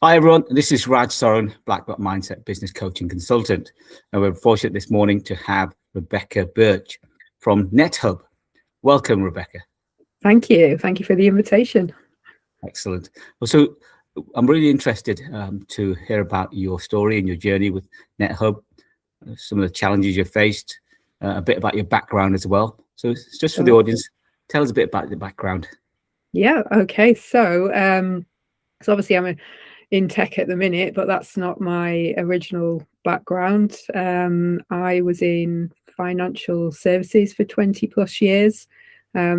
Hi everyone, this is Soren, Black Belt Mindset Business Coaching Consultant. And we're fortunate this morning to have Rebecca Birch from NetHub. Welcome, Rebecca. Thank you. Thank you for the invitation. Excellent. Well, so I'm really interested to hear about your story and your journey with NetHub, some of the challenges you've faced, a bit about your background as well. So it's just for the audience, tell us a bit about the background. Yeah, okay. So obviously I'm in tech at the minute, but that's not my original background. I was in financial services for 20 plus years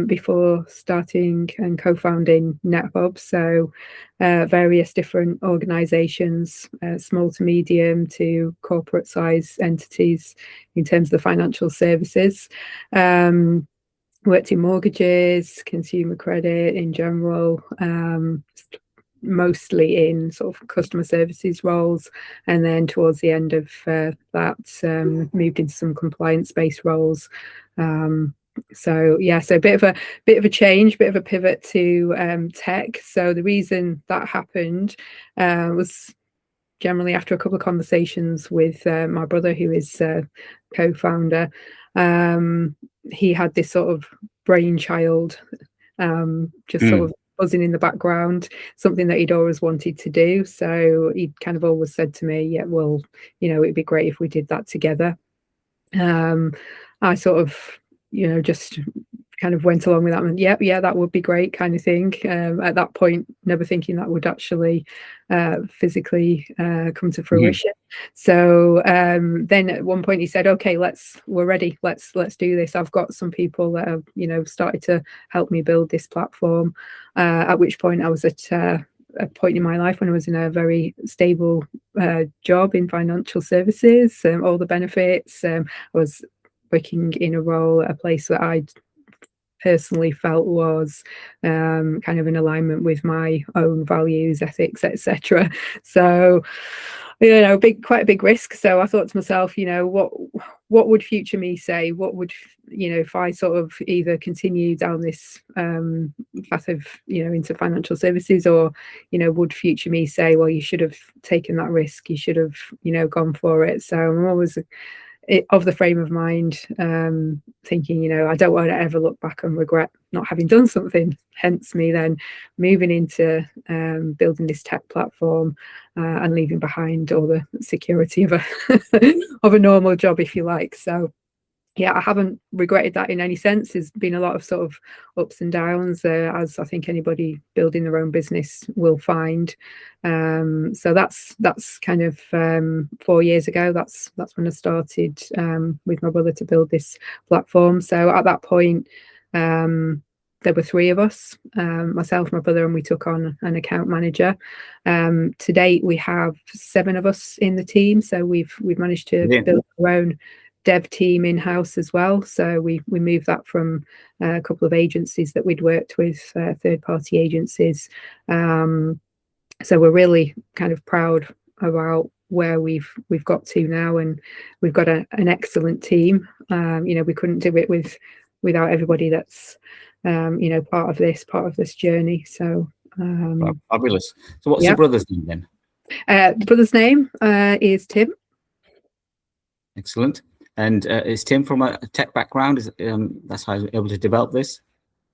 before starting and co-founding NetHub. So various different organizations, small to medium to corporate size entities in terms of the financial services. Worked in mortgages, consumer credit in general, mostly in sort of customer services roles, and then towards the end of that moved into some compliance-based roles. So a bit of a change, bit of a pivot to tech. So the reason that happened was generally after a couple of conversations with my brother, who is co-founder. He had this sort of brainchild, sort of buzzing in the background, something that he'd always wanted to do. So he kind of always said to me, yeah, well, it'd be great if we did that together. I sort of, just kind of went along with that and yeah, that would be great kind of thing. At that point, never thinking that would actually physically come to fruition. So then at one point he said, okay, we're ready. Let's do this. I've got some people that have, started to help me build this platform. At which point I was at a point in my life when I was in a very stable job in financial services, all the benefits. I was working in a place that I'd personally felt was kind of in alignment with my own values, ethics, etc. So quite a big risk. So I thought to myself, what would future me say? What would, if I sort of either continue down this path of, into financial services, or, would future me say, well, you should have taken that risk, you should have, gone for it. So I'm always of the frame of mind, thinking, I don't want to ever look back and regret not having done something. Hence me then moving into building this tech platform and leaving behind all the security of a normal job, if you like. So yeah, I haven't regretted that in any sense. There's been a lot of sort of ups and downs, as I think anybody building their own business will find. So that's kind of 4 years ago. That's when I started with my brother to build this platform. So at that point, there were 3 of us, myself, my brother, and we took on an account manager. To date, we have 7 of us in the team. So we've managed to build our own dev team in-house as well. So we moved that from a couple of agencies that we'd worked with, third-party agencies. So we're really kind of proud about where we've got to now, and we've got an excellent team. We couldn't do it without everybody that's part of this journey. So Fabulous. So what's your brother's name then? The brother's name is Tim. Excellent. And is Tim from a tech background? That's how he's able to develop this?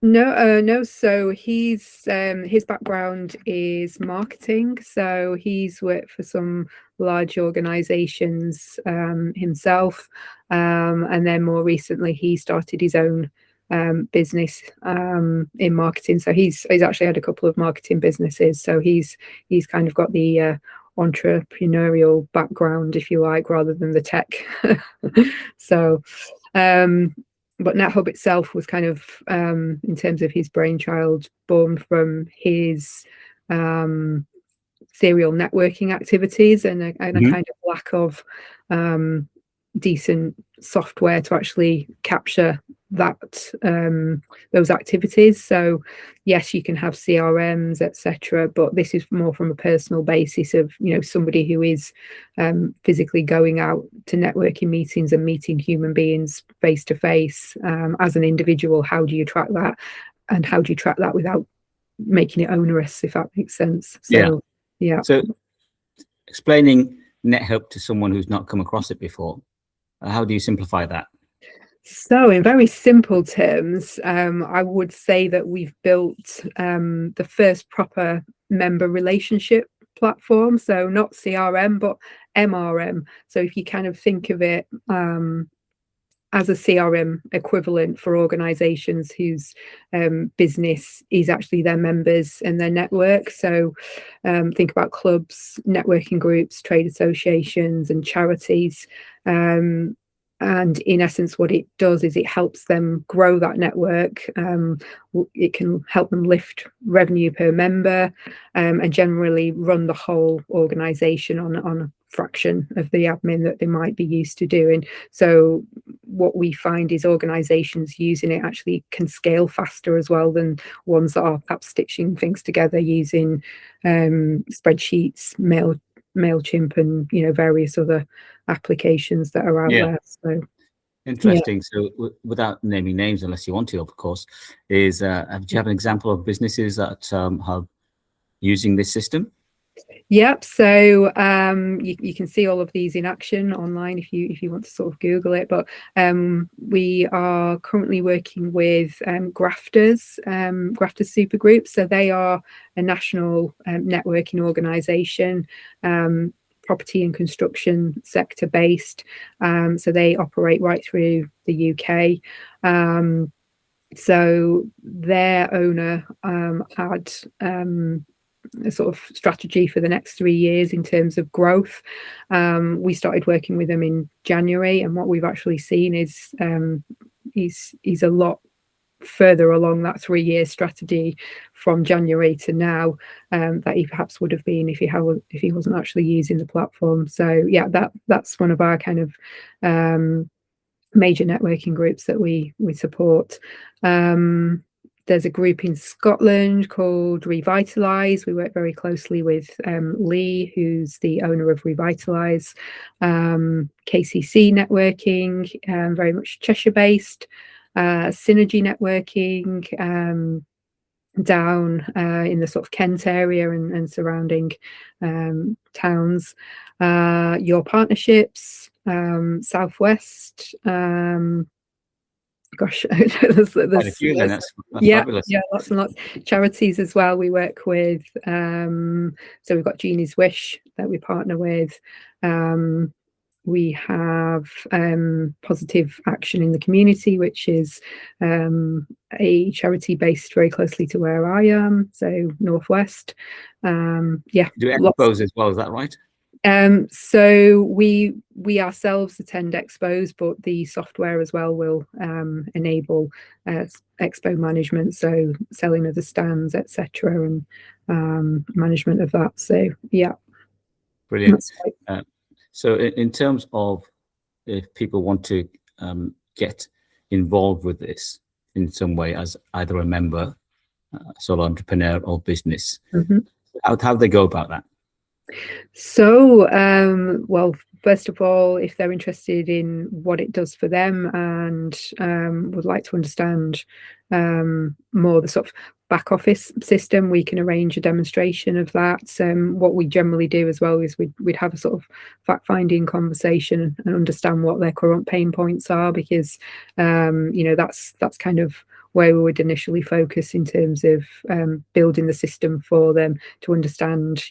No. So his background is marketing. So he's worked for some large organizations himself, and then more recently he started his own business in marketing. So he's actually had a couple of marketing businesses. So he's kind of got the entrepreneurial background, if you like, rather than the tech. So but NetHub itself was kind of in terms of his brainchild, born from his serial networking activities and a kind of lack of decent software to actually capture those activities. So yes, you can have CRMs, etc., but this is more from a personal basis of somebody who is physically going out to networking meetings and meeting human beings face to face as an individual. How do you track that, and how do you track that without making it onerous, if that makes sense? So Yeah. So explaining NetHub to someone who's not come across it before, how do you simplify that? So in very simple terms, I would say that we've built the first proper member relationship platform. So not CRM, but MRM. So if you kind of think of it as a CRM equivalent for organizations whose business is actually their members and their network. So think about clubs, networking groups, trade associations, and charities. And in essence, what it does is it helps them grow that network. It can help them lift revenue per member, and generally run the whole organization on a fraction of the admin that they might be used to doing. So what we find is organizations using it actually can scale faster as well than ones that are perhaps stitching things together using spreadsheets, MailChimp, and various other applications that are out there. So interesting. Yeah. So without naming names, unless you want to, of course, do you have an example of businesses that have using this system? Yep. So you can see all of these in action online if you want to sort of Google it. But we are currently working with Grafters Supergroup. So they are a national networking organisation, property and construction sector based. So they operate right through the UK. So their owner had a sort of strategy for the next 3 years in terms of growth. We started working with them in January, and what we've actually seen is he's a lot further along that 3-year strategy from January to now that he perhaps would have been if he wasn't actually using the platform. So yeah, that's one of our kind of major networking groups that we support. There's a group in Scotland called Revitalise. We work very closely with Lee, who's the owner of Revitalise. KCC Networking, very much Cheshire-based. Synergy Networking, down in the sort of Kent area and surrounding towns. Your Partnerships, Southwest. Gosh, there's quite a few then. That's fabulous. Yeah, lots and lots. Charities as well. We work with. So we've got Jeannie's Wish that we partner with. We have Positive Action in the Community, which is a charity based very closely to where I am, so Northwest. Yeah. Do expos as well, is that right? So we ourselves attend expos, but the software as well will enable expo management, so selling of the stands, etc., and management of that. So yeah, brilliant. So in terms of if people want to get involved with this in some way as either a member, solo entrepreneur, or business, how do they go about that? So, well, first of all, if they're interested in what it does for them and would like to understand more the sort of back office system, we can arrange a demonstration of that. What we generally do as well is we'd have a sort of fact-finding conversation and understand what their current pain points are, because that's kind of where we would initially focus in terms of building the system for them, to understand,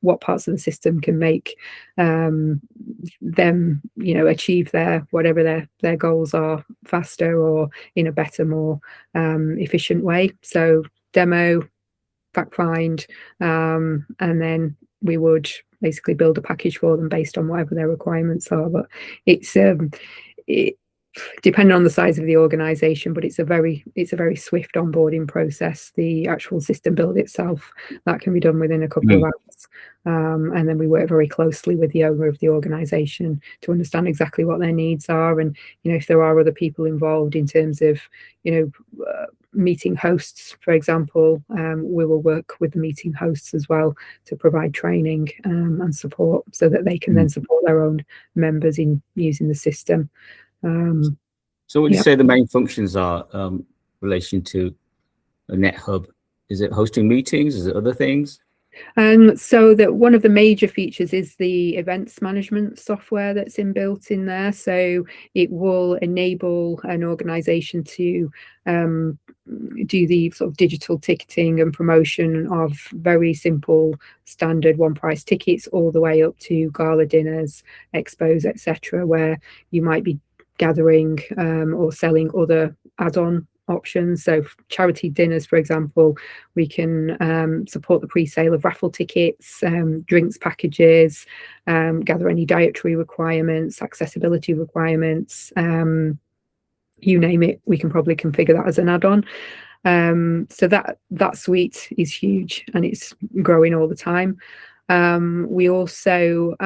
what parts of the system can make them, achieve whatever their goals are faster or in a better, more efficient way. So demo, fact find, and then we would basically build a package for them based on whatever their requirements are. But it's depending on the size of the organization, but it's a very swift onboarding process. The actual system build itself, that can be done within a couple of hours, and then we work very closely with the owner of the organization to understand exactly what their needs are, and if there are other people involved in terms of meeting hosts, for example, we will work with the meeting hosts as well to provide training and support, so that they can then support their own members in using the system. So would you say the main functions are relation to a NetHub? Is it hosting meetings? Is it other things? So that one of the major features is the events management software that's inbuilt in there. So it will enable an organization to do the sort of digital ticketing and promotion of very simple standard one price tickets all the way up to gala dinners, expos, etc., where you might be gathering or selling other add-on options. So charity dinners, for example, we can support the pre-sale of raffle tickets, drinks packages, gather any dietary requirements, accessibility requirements, you name it, we can probably configure that as an add-on. So that suite is huge and it's growing all the time. We also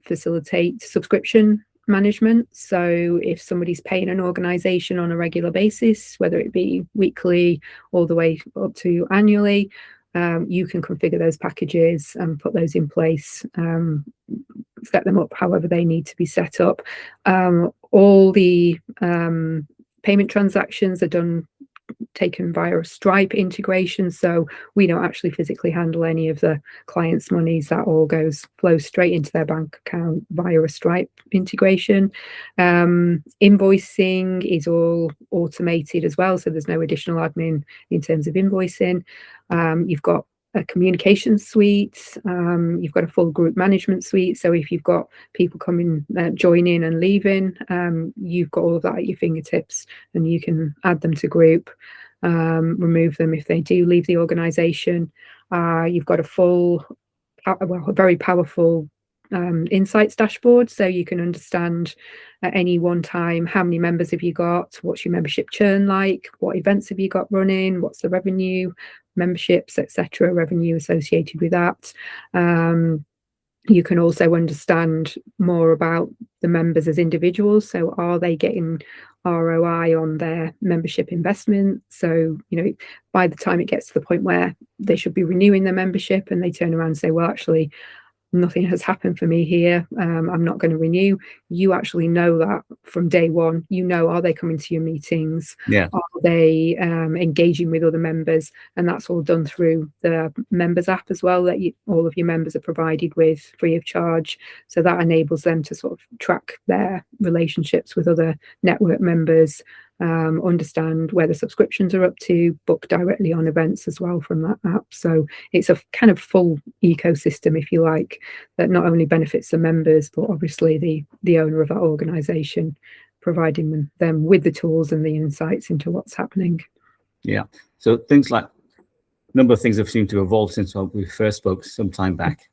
facilitate subscription management. So if somebody's paying an organization on a regular basis, whether it be weekly all the way up to annually, you can configure those packages and put those in place, set them up however they need to be set up. All the payment transactions are taken via a Stripe integration, so we don't actually physically handle any of the clients' monies. That all flows straight into their bank account via a Stripe integration. Invoicing is all automated as well, so there's no additional admin in terms of invoicing. You've got a communication suite, you've got a full group management suite, so if you've got people coming, joining and leaving, you've got all of that at your fingertips and you can add them to group, remove them if they do leave the organization. You've got a very powerful insights dashboard, so you can understand at any one time how many members have you got, what's your membership churn like, what events have you got running, what's the revenue, memberships, etc., revenue associated with that. You can also understand more about the members as individuals. So are they getting ROI on their membership investment? So, by the time it gets to the point where they should be renewing their membership and they turn around and say, well, actually, nothing has happened for me here, I'm not going to renew. You actually know that from day one. Are they coming to your meetings? Yeah. Are they engaging with other members? And that's all done through the members app as well, that all of your members are provided with free of charge. So that enables them to sort of track their relationships with other network members, understand where the subscriptions are up to, book directly on events as well from that app. So it's a kind of full ecosystem, if you like, that not only benefits the members, but obviously the owner of that organization, providing them with the tools and the insights into what's happening. Yeah. So things like, a number of things have seemed to evolve since we first spoke some time back.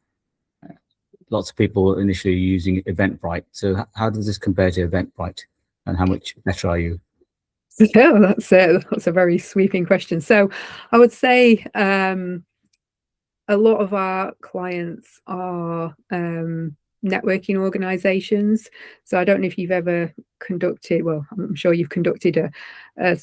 Lots of people were initially using Eventbrite. So how does this compare to Eventbrite, and how much better are you? Yeah, that's a very sweeping question. So I would say a lot of our clients are networking organizations. So I don't know if you've ever conducted, well, I'm sure you've conducted a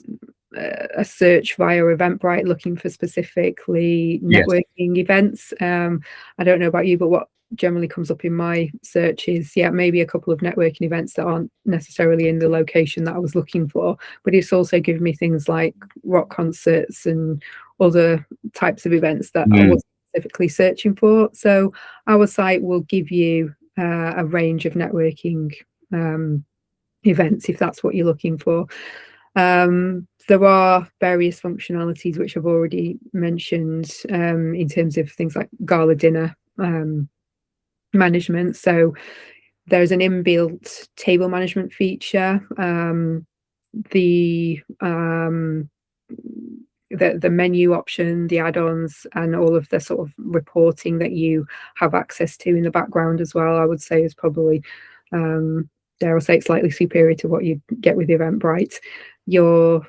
search via Eventbrite looking for specifically networking events. I don't know about you, but what generally comes up in my search is maybe a couple of networking events that aren't necessarily in the location that I was looking for, but it's also given me things like rock concerts and other types of events that I was specifically searching for. So our site will give you a range of networking events if that's what you're looking for. There are various functionalities which I've already mentioned in terms of things like gala dinner management. So there's an inbuilt table management feature. The menu option, the add-ons, and all of the sort of reporting that you have access to in the background as well, I would say is probably, dare I say, it's slightly superior to what you get with Eventbrite. Your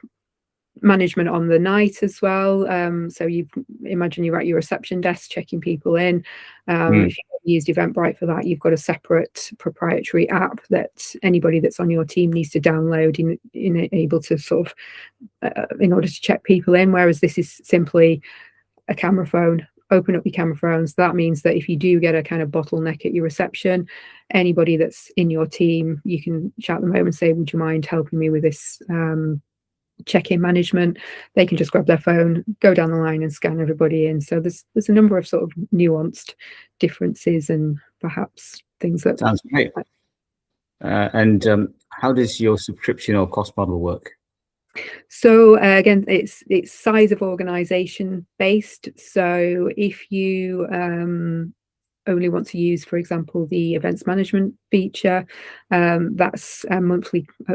management on the night as well. So you imagine you're at your reception desk checking people in. If you've used Eventbrite for that, you've got a separate proprietary app that anybody that's on your team needs to download in able to sort of in order to check people in. Whereas this is simply a camera phone. Open up your camera phones. That means that if you do get a kind of bottleneck at your reception, anybody that's in your team, you can shout them home and say, would you mind helping me with this check-in management. They can just grab their phone, go down the line and scan everybody in. So there's a number of sort of nuanced differences and perhaps things that sounds great. And how does your subscription or cost model work? So again, it's size of organization based. So if you only want to use, for example, the events management feature, that's a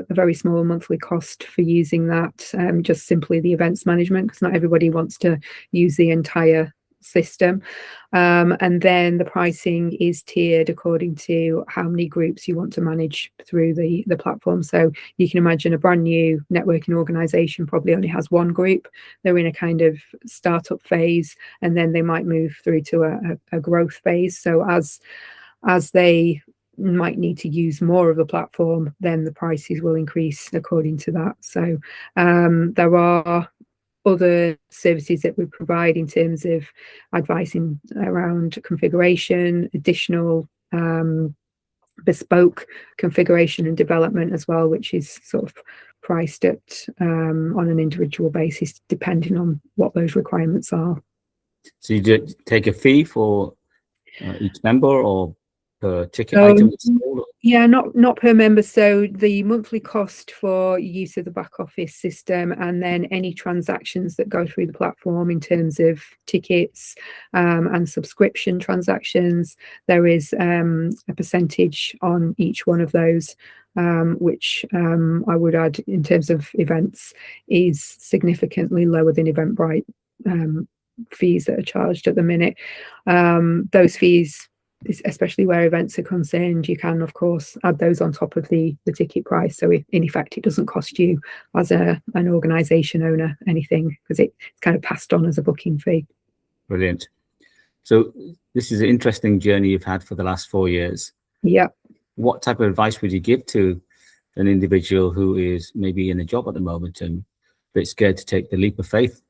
very small monthly cost for using that, just simply the events management, because not everybody wants to use the entire system. And then the pricing is tiered according to how many groups you want to manage through the platform. So you can imagine a brand new networking organization probably only has one group. They're in a kind of startup phase, and then they might move through to a growth phase. So as they might need to use more of the platform, then the prices will increase according to that. So there are other services that we provide in terms of advising around configuration, additional bespoke configuration and development as well, which is sort of priced at on an individual basis depending on what those requirements are. So you do take a fee for each member, or per ticket item? Yeah, not per member. So the monthly cost for use of the back office system, and then any transactions that go through the platform in terms of tickets and subscription transactions, there is a percentage on each one of those, which I would add in terms of events is significantly lower than Eventbrite fees that are charged at the minute. Those fees, especially where events are concerned, you can of course add those on top of the ticket price, so in effect it doesn't cost you as an organization owner anything, because it's kind of passed on as a booking fee. Brilliant. So this is an interesting journey you've had for the last 4 years. Yeah. What type of advice would you give to an individual who is maybe in a job at the moment and a bit scared to take the leap of faith?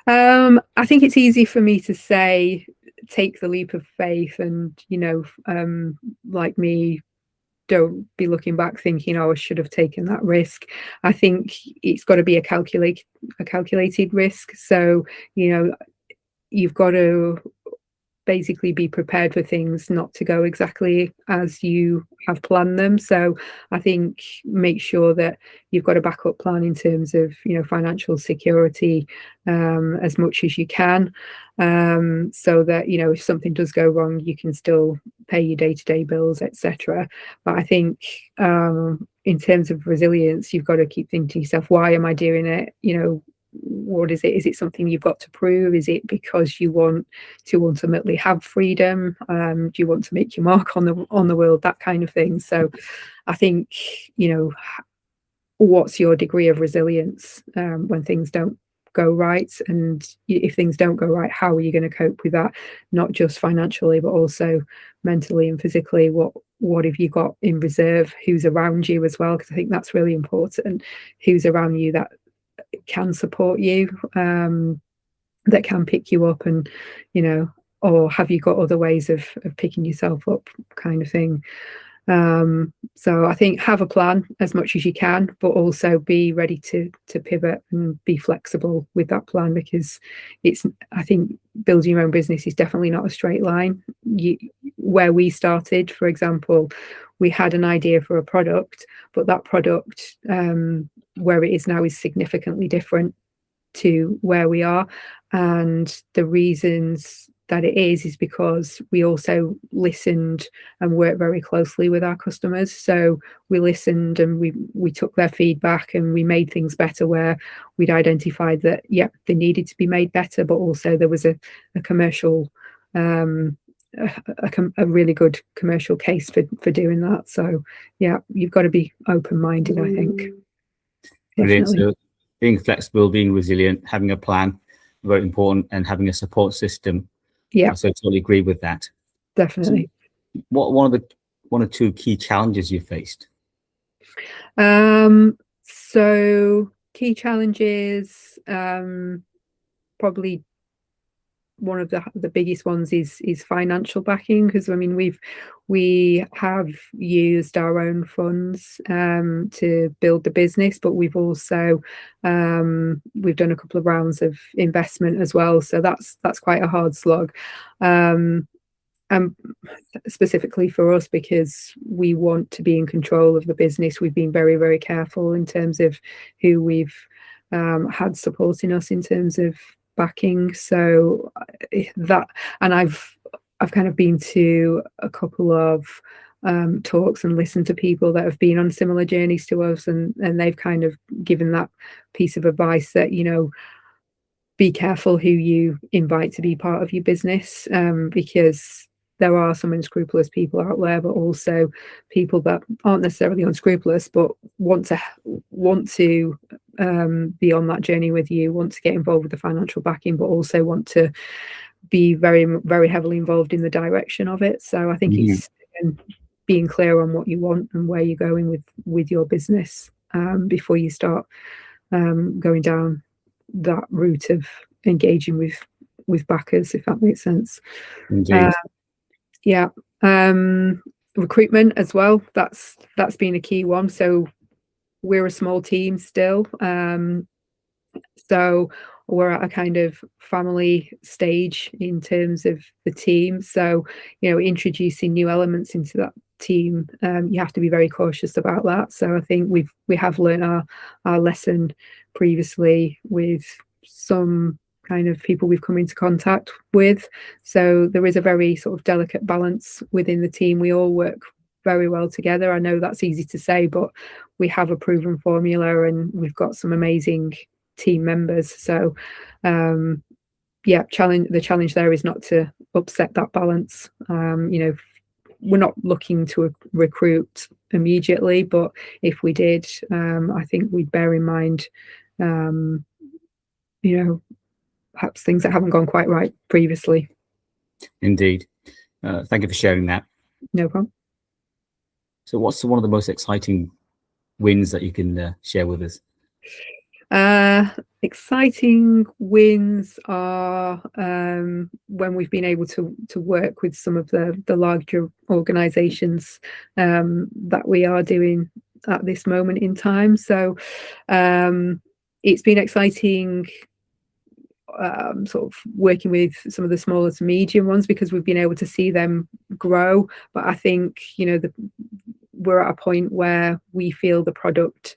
I think it's easy for me to say take the leap of faith, and like me, don't be looking back thinking, oh, I should have taken that risk. I think it's got to be a calculated risk. So you've got to basically be prepared for things not to go exactly as you have planned them. So I think make sure that you've got a backup plan in terms of financial security as much as you can, so that if something does go wrong, you can still pay your day-to-day bills, etc. But I think in terms of resilience, you've got to keep thinking to yourself, why am I doing it? What is it? Is it something you've got to prove? Is it because you want to ultimately have freedom? Do you want to make your mark on the world? That kind of thing. So I think what's your degree of resilience when things don't go right, and if things don't go right, how are you going to cope with that, not just financially but also mentally and physically? What have you got in reserve? Who's around you as well, because I think that's really important. Who's around you that can support you, that can pick you up, and or have you got other ways of picking yourself up, kind of thing. So I think have a plan as much as you can, but also be ready to pivot and be flexible with that plan, because I think building your own business is definitely not a straight line. Where we started, for example, we had an idea for a product, but that product where it is now is significantly different to where we are, and the reasons that it is because we also listened and worked very closely with our customers. So we listened and we took their feedback, and we made things better where we'd identified that they needed to be made better, but also there was a commercial a really good commercial case for doing that. So you've got to be open-minded, I think. Brilliant. So being flexible, being resilient, having a plan, very important, and having a support system. Yeah, so I totally agree with that. Definitely. So one or two key challenges you faced? So key challenges, probably one of the biggest ones is financial backing, because I mean we have used our own funds to build the business, but we've also we've done a couple of rounds of investment as well, so that's quite a hard slog. And specifically for us, because we want to be in control of the business, we've been very, very careful in terms of who we've had supporting us in terms of backing. So that, and I've kind of been to a couple of talks and listened to people that have been on similar journeys to us, and they've kind of given that piece of advice that, you know, be careful who you invite to be part of your business, because there are some unscrupulous people out there, but also people that aren't necessarily unscrupulous but want to be on that journey with you, want to get involved with the financial backing, but also want to be very, very heavily involved in the direction of it. So I think it's, again, being clear on what you want and where you're going with your business before you start going down that route of engaging with backers, if that makes sense. Indeed. Yeah. Recruitment as well, that's been a key one. So we're a small team still, so we're at a kind of family stage in terms of the team. So, you know, introducing new elements into that team, you have to be very cautious about that. So I think we have learned our lesson previously with some kind of people we've come into contact with. So there is a very sort of delicate balance within the team. We all work very well together. I know that's easy to say, but we have a proven formula and we've got some amazing team members. So yeah, the challenge there is not to upset that balance. You know, we're not looking to recruit immediately, but if we did, I think we'd bear in mind, you know, perhaps things that haven't gone quite right previously. Indeed. Thank you for sharing that. No problem. So what's one of the most exciting wins that you can share with us? Exciting wins are when we've been able to work with some of the larger organizations that we are doing at this moment in time. So it's been exciting sort of working with some of the smaller to medium ones, because we've been able to see them grow. But I think, you know, we're at a point where we feel the product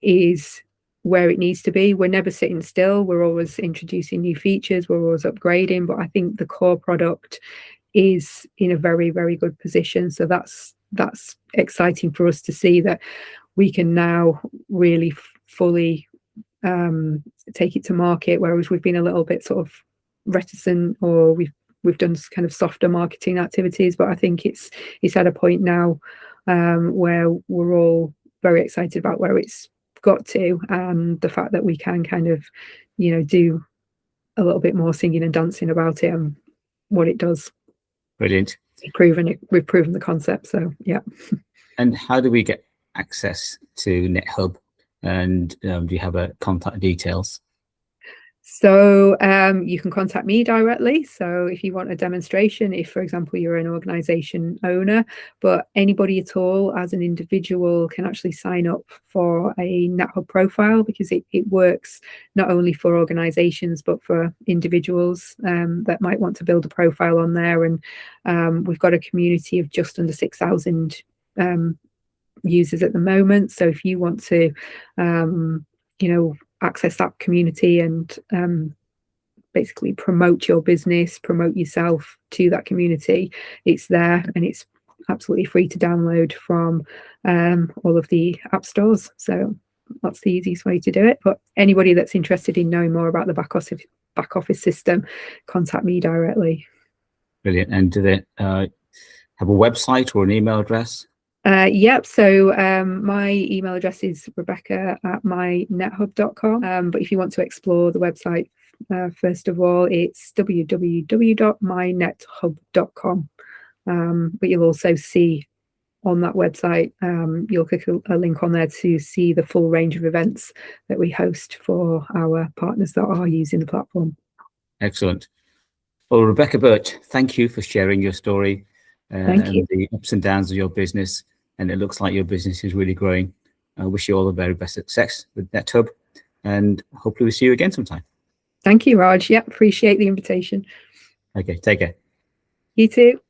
is where it needs to be. We're never sitting still. We're always introducing new features. We're always upgrading. But I think the core product is in a very, very good position. So that's exciting for us to see that we can now really fully take it to market, whereas we've been a little bit sort of reticent, or we've done kind of softer marketing activities. But I think it's at a point now where we're all very excited about where it's got to, and the fact that we can kind of, you know, do a little bit more singing and dancing about it and what it does. Brilliant. We've proven the concept. So yeah. And how do we get access to NetHub? And do you have contact details? So you can contact me directly. So if you want a demonstration, if, for example, you're an organization owner, but anybody at all as an individual can actually sign up for a NetHub profile, because it works not only for organizations, but for individuals that might want to build a profile on there. And we've got a community of just under 6,000 users at the moment. So if you want to, you know, access that community and basically promote your business, promote yourself to that community, it's there, and it's absolutely free to download from all of the app stores. So that's the easiest way to do it. But anybody that's interested in knowing more about the back office system, contact me directly. Brilliant. And do they have a website or an email address? Yep. So my email address is rebecca@mynethub.com. But if you want to explore the website, first of all, it's www.mynethub.com. But you'll also see on that website, you'll click a link on there to see the full range of events that we host for our partners that are using the platform. Excellent. Well, Rebecca Birch, thank you for sharing your story Thank you. and the ups and downs of your business. And it looks like your business is really growing. I wish you all the very best success with NetHub, and hopefully we'll see you again sometime. Thank you, Raj. Yeah, appreciate the invitation. Okay, take care. You too.